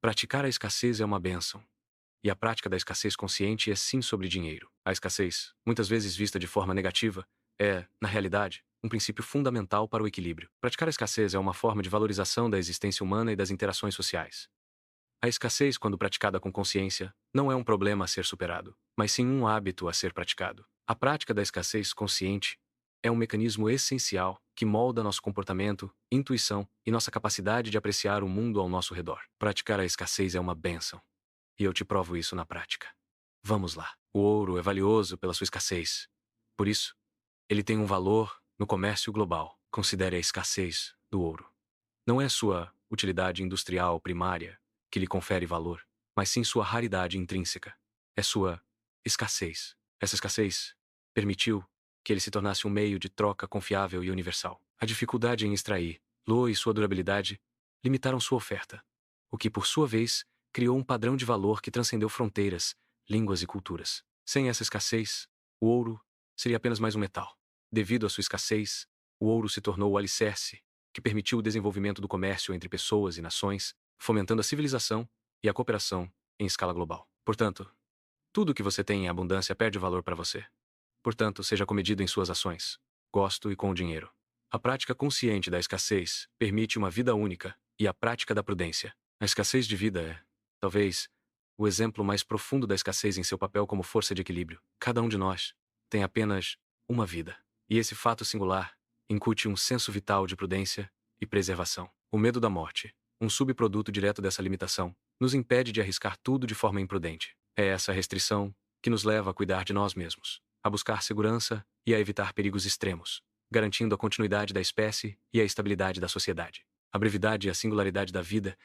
Praticar a escassez é uma bênção. E a prática da escassez consciente é sim sobre dinheiro. A escassez, muitas vezes vista de forma negativa, é, na realidade, um princípio fundamental para o equilíbrio. Praticar a escassez é uma forma de valorização da existência humana e das interações sociais. A escassez, quando praticada com consciência, não é um problema a ser superado, mas sim um hábito a ser praticado. A prática da escassez consciente é um mecanismo essencial que molda nosso comportamento, intuição e nossa capacidade de apreciar o mundo ao nosso redor. Praticar a escassez é uma bênção. E eu te provo isso na prática. Vamos lá. O ouro é valioso pela sua escassez. Por isso, ele tem um valor no comércio global. Considere a escassez do ouro. Não é sua utilidade industrial primária que lhe confere valor, mas sim sua raridade intrínseca. É sua escassez. Essa escassez permitiu que ele se tornasse um meio de troca confiável e universal. A dificuldade em extraí-lo e sua durabilidade limitaram sua oferta, o que, por sua vez, criou um padrão de valor que transcendeu fronteiras, línguas e culturas. Sem essa escassez, o ouro seria apenas mais um metal. Devido à sua escassez, o ouro se tornou o alicerce que permitiu o desenvolvimento do comércio entre pessoas e nações, fomentando a civilização e a cooperação em escala global. Portanto, tudo o que você tem em abundância perde valor para você. Portanto, seja comedido em suas ações, gosto e com o dinheiro. A prática consciente da escassez permite uma vida única e a prática da prudência. A escassez de vida é, talvez, o exemplo mais profundo da escassez em seu papel como força de equilíbrio. Cada um de nós tem apenas uma vida. E esse fato singular incute um senso vital de prudência e preservação. O medo da morte, um subproduto direto dessa limitação, nos impede de arriscar tudo de forma imprudente. É essa restrição que nos leva a cuidar de nós mesmos, a buscar segurança e a evitar perigos extremos, garantindo a continuidade da espécie e a estabilidade da sociedade. A brevidade e a singularidade da vida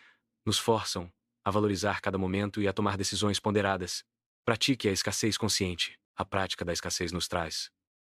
nos forçam a valorizar cada momento e a tomar decisões ponderadas. Pratique a escassez consciente. A prática da escassez nos traz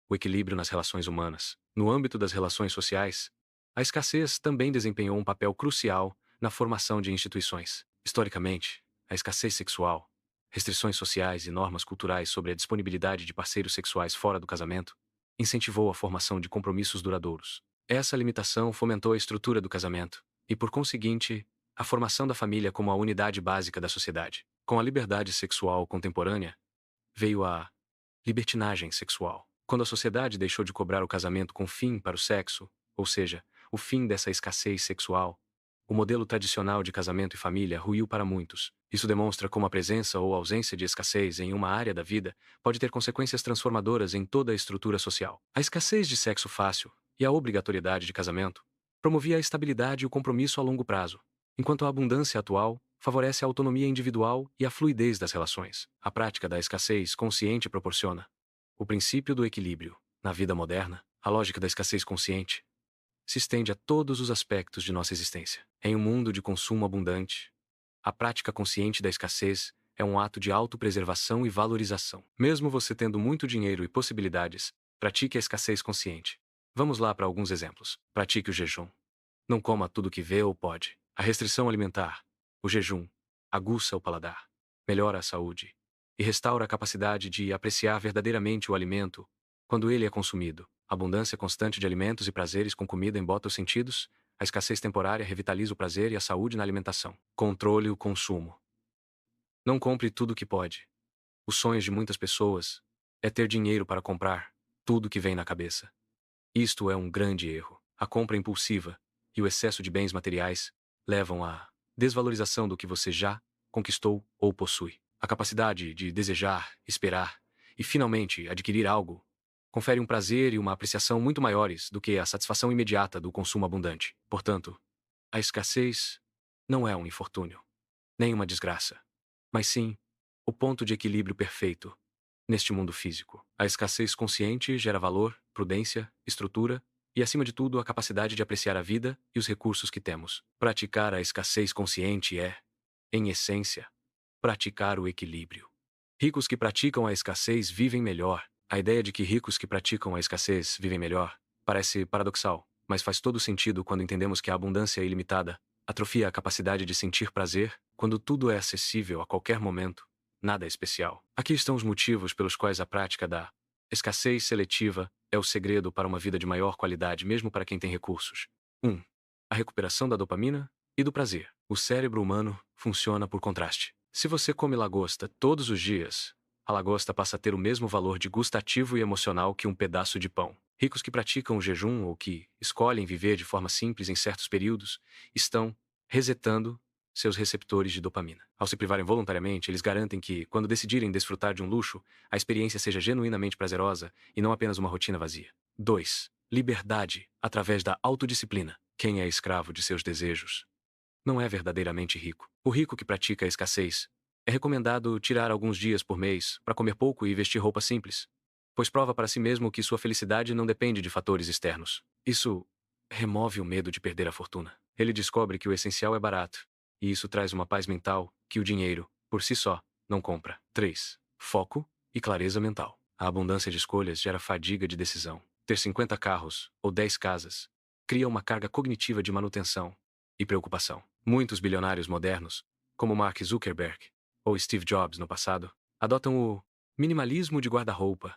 o equilíbrio nas relações humanas. No âmbito das relações sociais, a escassez também desempenhou um papel crucial na formação de instituições. Historicamente, a escassez sexual, restrições sociais e normas culturais sobre a disponibilidade de parceiros sexuais fora do casamento incentivou a formação de compromissos duradouros. Essa limitação fomentou a estrutura do casamento e, por conseguinte, a formação da família como a unidade básica da sociedade. Com a liberdade sexual contemporânea, veio a libertinagem sexual. Quando a sociedade deixou de cobrar o casamento com fim para o sexo, ou seja, o fim dessa escassez sexual, o modelo tradicional de casamento e família ruiu para muitos. Isso demonstra como a presença ou ausência de escassez em uma área da vida pode ter consequências transformadoras em toda a estrutura social. A escassez de sexo fácil e a obrigatoriedade de casamento promovia a estabilidade e o compromisso a longo prazo, enquanto a abundância atual favorece a autonomia individual e a fluidez das relações. A prática da escassez consciente proporciona o princípio do equilíbrio. Na vida moderna, a lógica da escassez consciente se estende a todos os aspectos de nossa existência. Em um mundo de consumo abundante, a prática consciente da escassez é um ato de autopreservação e valorização. Mesmo você tendo muito dinheiro e possibilidades, pratique a escassez consciente. Vamos lá para alguns exemplos. Pratique o jejum. Não coma tudo que vê ou pode. A restrição alimentar, o jejum, aguça o paladar, melhora a saúde e restaura a capacidade de apreciar verdadeiramente o alimento quando ele é consumido. A abundância constante de alimentos e prazeres com comida embota os sentidos, a escassez temporária revitaliza o prazer e a saúde na alimentação. Controle o consumo. Não compre tudo o que pode. Os sonhos de muitas pessoas é ter dinheiro para comprar tudo que vem na cabeça. Isto é um grande erro. A compra impulsiva e o excesso de bens materiais levam à desvalorização do que você já conquistou ou possui. A capacidade de desejar, esperar e finalmente adquirir algo confere um prazer e uma apreciação muito maiores do que a satisfação imediata do consumo abundante. Portanto, a escassez não é um infortúnio, nem uma desgraça, mas sim o ponto de equilíbrio perfeito neste mundo físico. A escassez consciente gera valor, prudência, estrutura e, acima de tudo, a capacidade de apreciar a vida e os recursos que temos. Praticar a escassez consciente é, em essência, praticar o equilíbrio. Ricos que praticam a escassez vivem melhor. A ideia de que ricos que praticam a escassez vivem melhor parece paradoxal, mas faz todo sentido quando entendemos que a abundância ilimitada atrofia a capacidade de sentir prazer quando tudo é acessível a qualquer momento. Nada é especial. Aqui estão os motivos pelos quais a prática da escassez seletiva é o segredo para uma vida de maior qualidade, mesmo para quem tem recursos. 1. A recuperação da dopamina e do prazer. O cérebro humano funciona por contraste. Se você come lagosta todos os dias, a lagosta passa a ter o mesmo valor de gustativo e emocional que um pedaço de pão. Ricos que praticam o jejum ou que escolhem viver de forma simples em certos períodos estão resetando seus receptores de dopamina. Ao se privarem voluntariamente, eles garantem que, quando decidirem desfrutar de um luxo, a experiência seja genuinamente prazerosa e não apenas uma rotina vazia. 2. Liberdade através da autodisciplina. Quem é escravo de seus desejos não é verdadeiramente rico. O rico que pratica a escassez é recomendado tirar alguns dias por mês para comer pouco e vestir roupa simples, pois prova para si mesmo que sua felicidade não depende de fatores externos. Isso remove o medo de perder a fortuna. Ele descobre que o essencial é barato, e isso traz uma paz mental que o dinheiro, por si só, não compra. 3. Foco e clareza mental. A abundância de escolhas gera fadiga de decisão. Ter 50 carros ou 10 casas cria uma carga cognitiva de manutenção e preocupação. Muitos bilionários modernos, como Mark Zuckerberg ou Steve Jobs no passado, adotam o minimalismo de guarda-roupa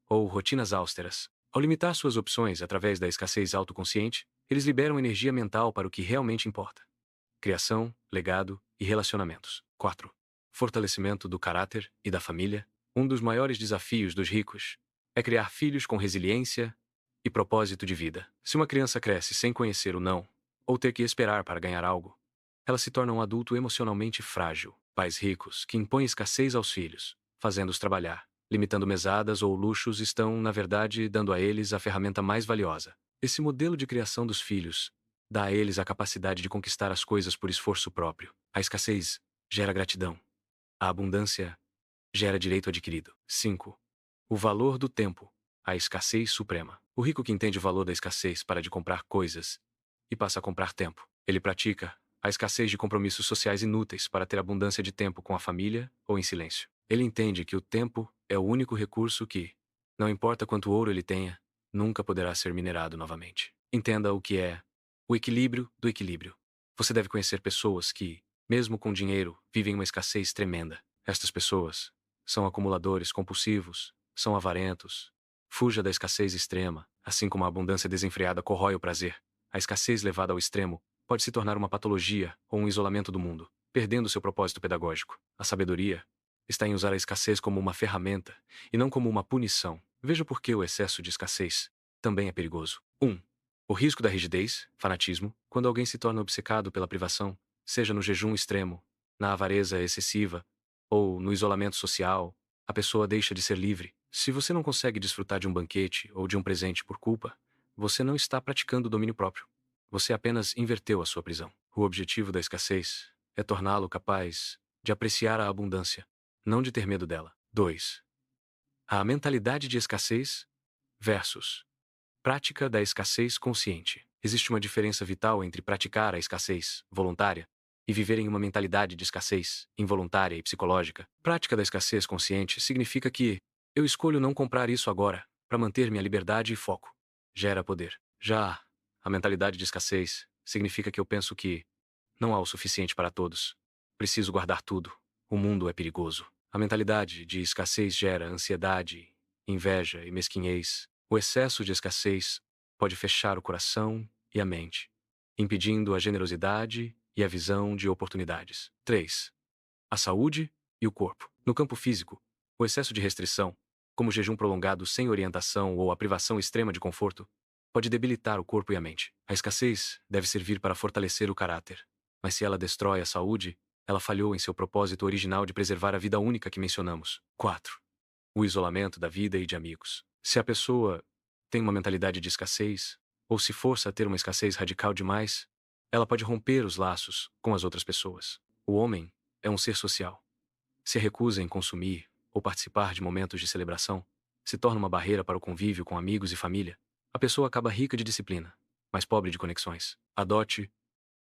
ou rotinas austeras. Ao limitar suas opções através da escassez autoconsciente, eles liberam energia mental para o que realmente importa: criação, legado e relacionamentos. 4. Fortalecimento do caráter e da família. Um dos maiores desafios dos ricos é criar filhos com resiliência e propósito de vida. Se uma criança cresce sem conhecer o não, ou ter que esperar para ganhar algo, ela se torna um adulto emocionalmente frágil. Pais ricos que impõem escassez aos filhos, fazendo-os trabalhar, limitando mesadas ou luxos, estão, na verdade, dando a eles a ferramenta mais valiosa. Esse modelo de criação dos filhos dá a eles a capacidade de conquistar as coisas por esforço próprio. A escassez gera gratidão. A abundância gera direito adquirido. 5. O valor do tempo. A escassez suprema. O rico que entende o valor da escassez para de comprar coisas e passa a comprar tempo. Ele pratica a escassez de compromissos sociais inúteis para ter abundância de tempo com a família ou em silêncio. Ele entende que o tempo é o único recurso que, não importa quanto ouro ele tenha, nunca poderá ser minerado novamente. Entenda o que é o equilíbrio do equilíbrio. Você deve conhecer pessoas que, mesmo com dinheiro, vivem uma escassez tremenda. Estas pessoas são acumuladores compulsivos, são avarentos. Fuja da escassez extrema, assim como a abundância desenfreada corrói o prazer. A escassez levada ao extremo pode se tornar uma patologia ou um isolamento do mundo, perdendo seu propósito pedagógico. A sabedoria está em usar a escassez como uma ferramenta e não como uma punição. Veja por que o excesso de escassez também é perigoso. 1. O risco da rigidez, fanatismo, quando alguém se torna obcecado pela privação, seja no jejum extremo, na avareza excessiva ou no isolamento social, a pessoa deixa de ser livre. Se você não consegue desfrutar de um banquete ou de um presente por culpa, você não está praticando o domínio próprio. Você apenas inverteu a sua prisão. O objetivo da escassez é torná-lo capaz de apreciar a abundância, não de ter medo dela. 2. A mentalidade de escassez versus prática da escassez consciente. Existe uma diferença vital entre praticar a escassez voluntária e viver em uma mentalidade de escassez involuntária e psicológica. Prática da escassez consciente significa que eu escolho não comprar isso agora para manter minha liberdade e foco. Gera poder. Já a mentalidade de escassez significa que eu penso que não há o suficiente para todos. Preciso guardar tudo. O mundo é perigoso. A mentalidade de escassez gera ansiedade, inveja e mesquinhez. O excesso de escassez pode fechar o coração e a mente, impedindo a generosidade e a visão de oportunidades. 3. A saúde e o corpo. No campo físico, o excesso de restrição, como o jejum prolongado sem orientação ou a privação extrema de conforto, pode debilitar o corpo e a mente. A escassez deve servir para fortalecer o caráter, mas se ela destrói a saúde, ela falhou em seu propósito original de preservar a vida única que mencionamos. 4. O isolamento da vida e de amigos. Se a pessoa tem uma mentalidade de escassez, ou se força a ter uma escassez radical demais, ela pode romper os laços com as outras pessoas. O homem é um ser social. Se recusa em consumir ou participar de momentos de celebração, se torna uma barreira para o convívio com amigos e família. A pessoa acaba rica de disciplina, mas pobre de conexões. Adote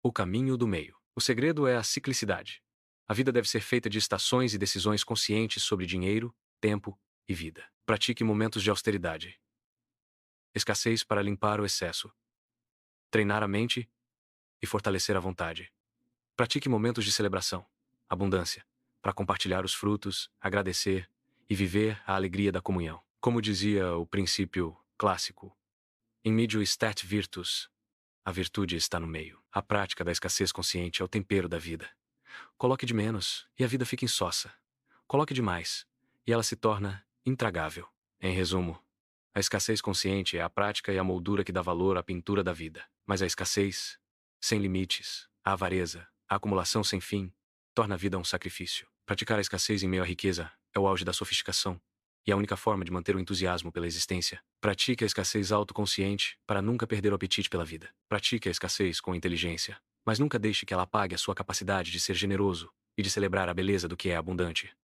o caminho do meio. O segredo é a ciclicidade. A vida deve ser feita de estações e decisões conscientes sobre dinheiro, tempo e vida. Pratique momentos de austeridade. Escassez para limpar o excesso. Treinar a mente e fortalecer a vontade. Pratique momentos de celebração, abundância, para compartilhar os frutos, agradecer e viver a alegria da comunhão. Como dizia o princípio clássico, in medio stat virtus, a virtude está no meio. A prática da escassez consciente é o tempero da vida. Coloque de menos e a vida fica insossa. Coloque demais e ela se torna intragável. Em resumo, a escassez consciente é a prática e a moldura que dá valor à pintura da vida. Mas a escassez, sem limites, a avareza, a acumulação sem fim, torna a vida um sacrifício. Praticar a escassez em meio à riqueza é o auge da sofisticação. E a única forma de manter o entusiasmo pela existência. Pratique a escassez autoconsciente para nunca perder o apetite pela vida. Pratique a escassez com inteligência, mas nunca deixe que ela apague a sua capacidade de ser generoso e de celebrar a beleza do que é abundante.